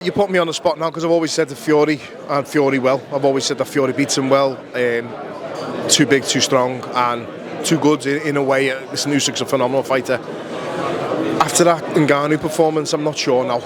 You put me on the spot now because I've always said that Fury and Fury well. I've always said that Fury beats him well. Too big, too strong, and too good in a way. Listen, Usyk's a phenomenal fighter. After that Ngannou performance, I'm not sure now.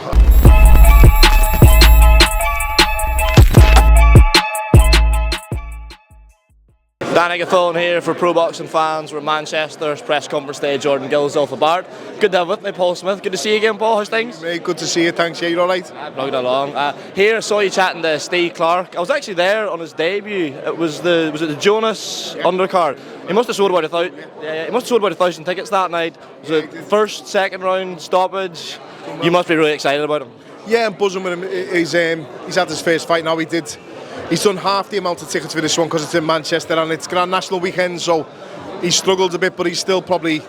Danny Gathone here for Pro Boxing Fans. We're at Manchester's press conference day. Jordan Gill's off the bar. Good to have with me Paul Smith. Good to see you again, Paul. How's things? Mate, good to see you. Thanks. Yeah, you all right? I'm plugged along. Here, I saw you chatting to Steve Clark. I was actually there on his debut. It was the Jonas undercard. He must have sold about 1,000 tickets that night. Was it first, second round stoppage? You must be really excited about him. Yeah, I'm buzzing with him. He's had his first fight now. He's done half the amount of tickets for this one because it's in Manchester and it's Grand National weekend, so he's struggled a bit, but he's still done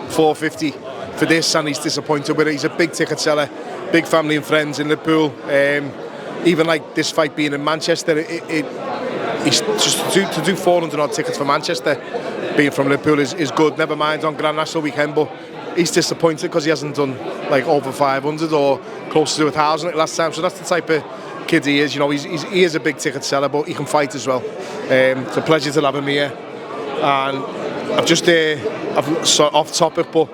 450 for this, and he's disappointed with it. He's a big ticket seller, big family and friends in Liverpool. Even like this fight being in Manchester, he's just to do 400 odd tickets for Manchester, being from Liverpool is good. Never mind on Grand National weekend, but he's disappointed because he hasn't done like over 500 or close to 1,000 last time. So that's the type of kid he is. You know, he is a big ticket seller, but he can fight as well. It's a pleasure to have him here. And off topic, but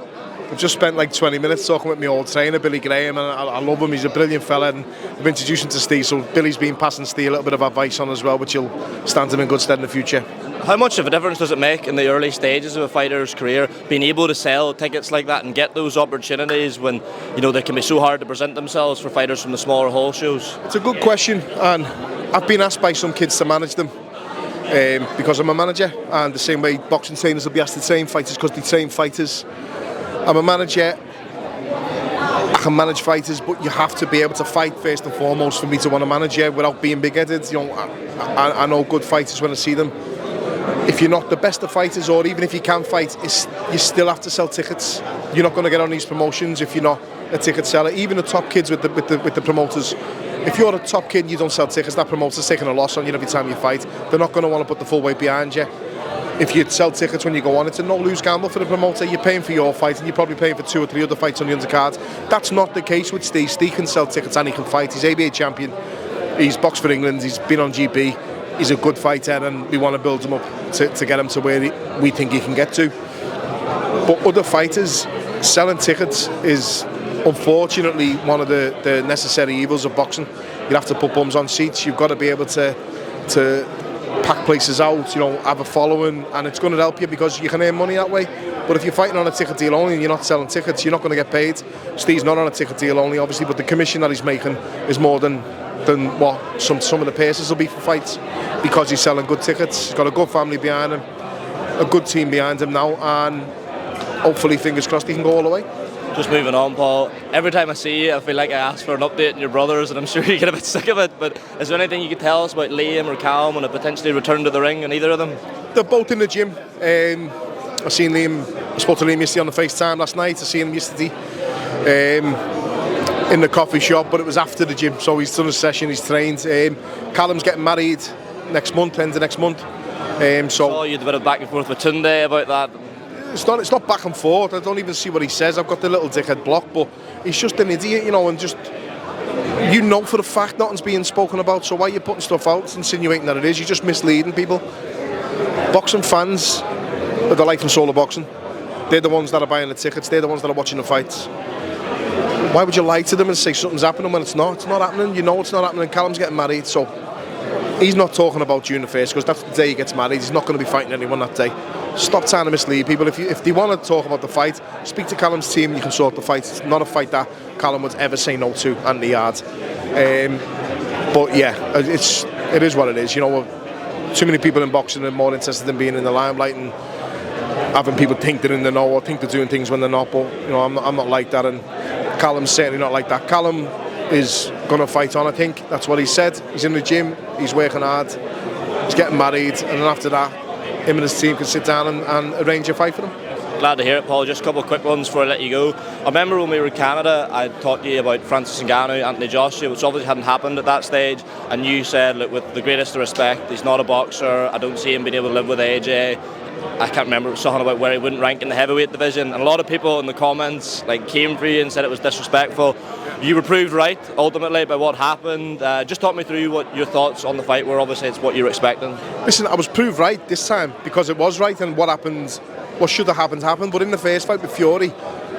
I've just spent like 20 minutes talking with my old trainer, Billy Graham, and I love him. He's a brilliant fella, and I've introduced him to Steve. So Billy's been passing Steve a little bit of advice on as well, which will stand him in good stead in the future. How much of a difference does it make in the early stages of a fighter's career being able to sell tickets like that and get those opportunities when, you know, they can be so hard to present themselves for fighters from the smaller hall shows? It's a good question, and I've been asked by some kids to manage them because I'm a manager, and the same way boxing trainers will be asked to train fighters because they train fighters. I'm a manager. I can manage fighters, but you have to be able to fight first and foremost for me to want to manage you without being big-headed. You know, I know good fighters when I see them. If you're not the best of fighters, or even if you can fight, you still have to sell tickets. You're not going to get on these promotions if you're not a ticket seller. Even the top kids with the promoters, if you're a top kid and you don't sell tickets, that promoter's taking a loss on you every time you fight. They're not going to want to put the full weight behind you. If you sell tickets when you go on, it's a no-lose gamble for the promoter. You're paying for your fight and you're probably paying for 2 or 3 other fights on the undercard. That's not the case with Steve. Steve can sell tickets and he can fight. He's ABA champion. He's boxed for England. He's been on GB. He's a good fighter, and we want to build him up to get him to where we think he can get to. But other fighters, selling tickets is unfortunately one of the necessary evils of boxing. You have to put bums on seats. You've got to be able to pack places out, you know, have a following, and it's going to help you because you can earn money that way. But if you're fighting on a ticket deal only and you're not selling tickets, you're not going to get paid. Steve's not on a ticket deal only, obviously, but the commission that he's making is more than what some of the purses will be for fights, because he's selling good tickets. He's got a good family behind him, a good team behind him now, and hopefully, fingers crossed, he can go all the way. Just moving on, Paul, every time I see you I feel like I ask for an update on your brothers, and I'm sure you get a bit sick of it, but is there anything you could tell us about Liam or Callum and a potentially return to the ring and either of them? They're both in the gym. I seen Liam, I spoke to Liam yesterday on the FaceTime last night. I seen him yesterday in the coffee shop, but it was after the gym, so he's done a session, he's trained. Callum's getting married next month, end of next month. So you had a bit of back and forth with Tunde about that. It's not back and forth. I don't even see what he says. I've got the little dickhead block, but he's just an idiot, you know, and just, you know for a fact nothing's being spoken about, so why are you putting stuff out, insinuating that it is? You're just misleading people. Boxing fans are the life and soul of boxing. They're the ones that are buying the tickets, they're the ones that are watching the fights. Why would you lie to them and say something's happening when it's not? It's not happening, you know it's not happening. Callum's getting married, so he's not talking about June the 1st because that's the day he gets married. He's not going to be fighting anyone that day. Stop trying to mislead people. If they want to talk about the fight, speak to Callum's team, you can sort the fight. It's not a fight that Callum would ever say no to and the yard. But yeah, it is what it is. You know, too many people in boxing are more interested in being in the limelight and having people think they're in the know or think they're doing things when they're not. But you know, I'm not like that, and Callum's certainly not like that. Callum is going to fight on, I think. That's what he said. He's in the gym, he's working hard, he's getting married, and then after that, him and his team can sit down and arrange a fight for them. Glad to hear it, Paul. Just a couple of quick ones before I let you go. I remember when we were in Canada, I talked to you about Francis Ngannou, Anthony Joshua, which obviously hadn't happened at that stage, and you said, look, with the greatest of respect, he's not a boxer, I don't see him being able to live with AJ. I can't remember, it was something about where he wouldn't rank in the heavyweight division, and a lot of people in the comments like came for you and said it was disrespectful. You were proved right ultimately by what happened. Just talk me through what your thoughts on the fight were. Obviously, it's what you were expecting. Listen, I was proved right this time because it was right, and what happened, what should have happened. But in the first fight with Fury,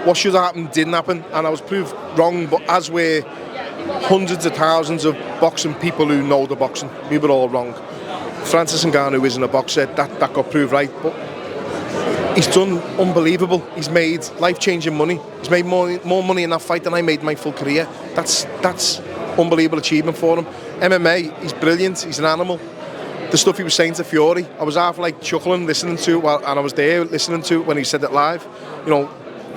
what should have happened didn't happen, and I was proved wrong. But as we're hundreds of thousands of boxing people who know the boxing, we were all wrong. Francis Ngannou isn't a boxer. That got proved right, but he's done unbelievable. He's made life-changing money. He's made more money in that fight than I made my full career. That's unbelievable achievement for him. MMA, he's brilliant. He's an animal. The stuff he was saying to Fury, I was half like chuckling, listening to it, and I was there listening to it when he said it live. You know,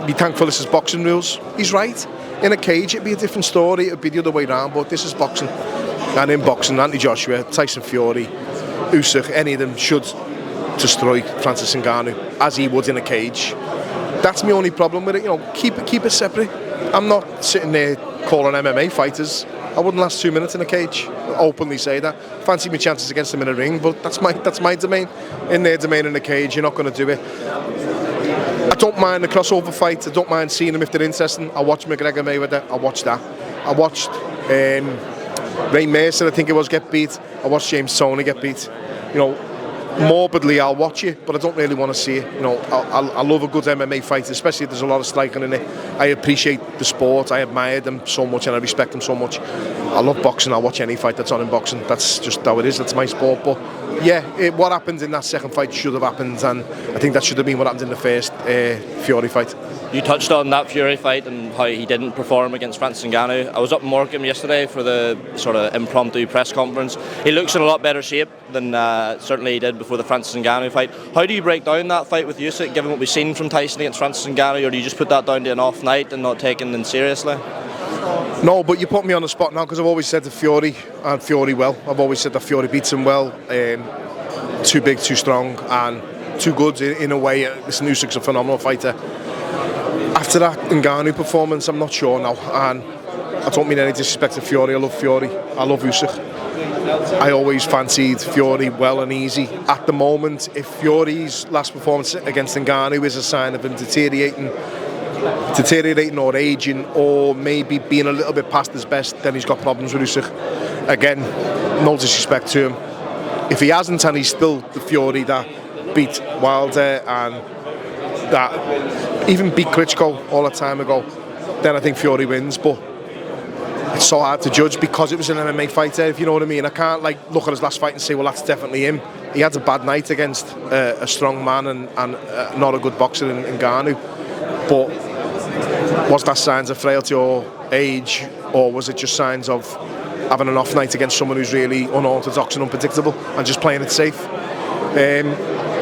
be thankful this is boxing rules. He's right. In a cage, it'd be a different story. It'd be the other way around, but this is boxing. And in boxing, Anthony Joshua, Tyson Fury, Usyk, any of them should destroy Francis Ngannou as he would in a cage. That's my only problem with it. You know, keep it separate. I'm not sitting there calling MMA fighters. I wouldn't last 2 minutes in a cage. I openly say that. Fancy my chances against them in a ring, but that's my domain. In their domain in a cage, you're not going to do it. I don't mind the crossover fights. I don't mind seeing them if they're interesting. I watched McGregor Mayweather. I watched that. I watched Ray Mercer, I think it was, get beat. I watched James Toney get beat. You know, morbidly I'll watch it, but I don't really want to see it. You know, I love a good MMA fight, especially if there's a lot of striking in it. I appreciate the sport. I admire them so much and I respect them so much. I love boxing. I'll watch any fight that's on in boxing. That's just how it is. That's my sport. But yeah, what happened in that second fight should have happened, and I think that should have been what happened in the first Fury fight. You touched on that Fury fight and how he didn't perform against Francis Ngannou. I was up in Morecambe yesterday for the sort of impromptu press conference. He looks in a lot better shape than certainly he did before the Francis Ngannou fight. How do you break down that fight with Usyk, given what we've seen from Tyson against Francis Ngannou, or do you just put that down to an off night and not taking them seriously? No, but you put me on the spot now, because I've always said to Fury, and Fury well, I've always said that Fury beats him well. Too big, too strong, and too good in a way. Listen, Usyk's a phenomenal fighter. After that Ngannou performance, I'm not sure now, and I don't mean any disrespect to Fury. I love Fury. I love Usyk. I always fancied Fury well and easy. At the moment, if Fury's last performance against Ngannou is a sign of him deteriorating or aging, or maybe being a little bit past his best, then he's got problems with Usyk. Again, no disrespect to him. If he hasn't, and he's still the Fury that beat Wilder and that even beat Klitschko all that time ago, then I think Fury wins. But it's so hard to judge because it was an MMA fighter, if you know what I mean. I can't like look at his last fight and say, well, that's definitely him. He had a bad night against a strong man and not a good boxer in Ngannou. But was that signs of frailty or age, or was it just signs of having an off night against someone who's really unorthodox and unpredictable and just playing it safe?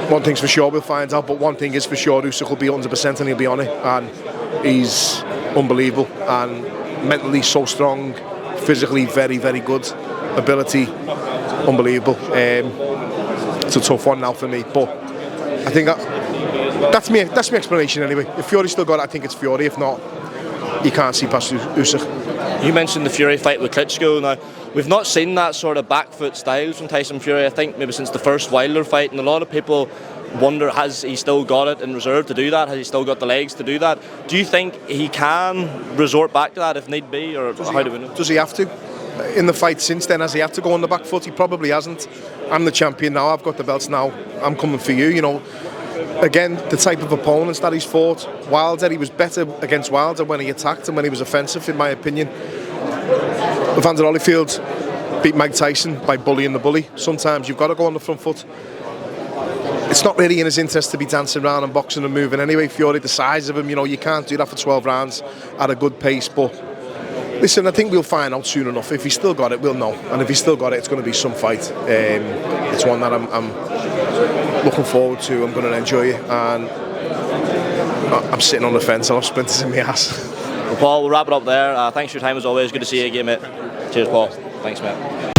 One thing's for sure, we'll find out, but one thing is for sure, Usyk will be 100% and he'll be on it, and he's unbelievable and mentally so strong, physically very, very good, ability unbelievable. It's a tough one now for me, but I think that's my explanation anyway. If Fury still got it, I think it's Fury. If not, you can't see past Usyk. You mentioned the Fury fight with Klitschko. Now, we've not seen that sort of back foot styles from Tyson Fury, I think, maybe since the first Wilder fight, and a lot of people wonder, has he still got it in reserve to do that? Has he still got the legs to do that? Do you think he can resort back to that if need be, or how do we know? Does he have to? In the fight since then, has he had to go on the back foot? He probably hasn't. I'm the champion now, I've got the belts now, I'm coming for you, you know. Again, the type of opponents that he's fought. Wilder, he was better against Wilder when he attacked and when he was offensive, in my opinion. Evander Holyfield beat Mike Tyson by bullying the bully. Sometimes you've got to go on the front foot. It's not really in his interest to be dancing around and boxing and moving anyway. Fury, the size of him, you know, you can't do that for 12 rounds at a good pace. But listen, I think we'll find out soon enough. If he's still got it, we'll know. And if he's still got it, it's going to be some fight. It's one that I'm looking forward to. I'm going to enjoy it. And I'm sitting on the fence. I'll have splinters in my ass. Well, Paul, we'll wrap it up there. Thanks for your time as always. Good to see you again, mate. Cheers, Paul. Thanks, mate.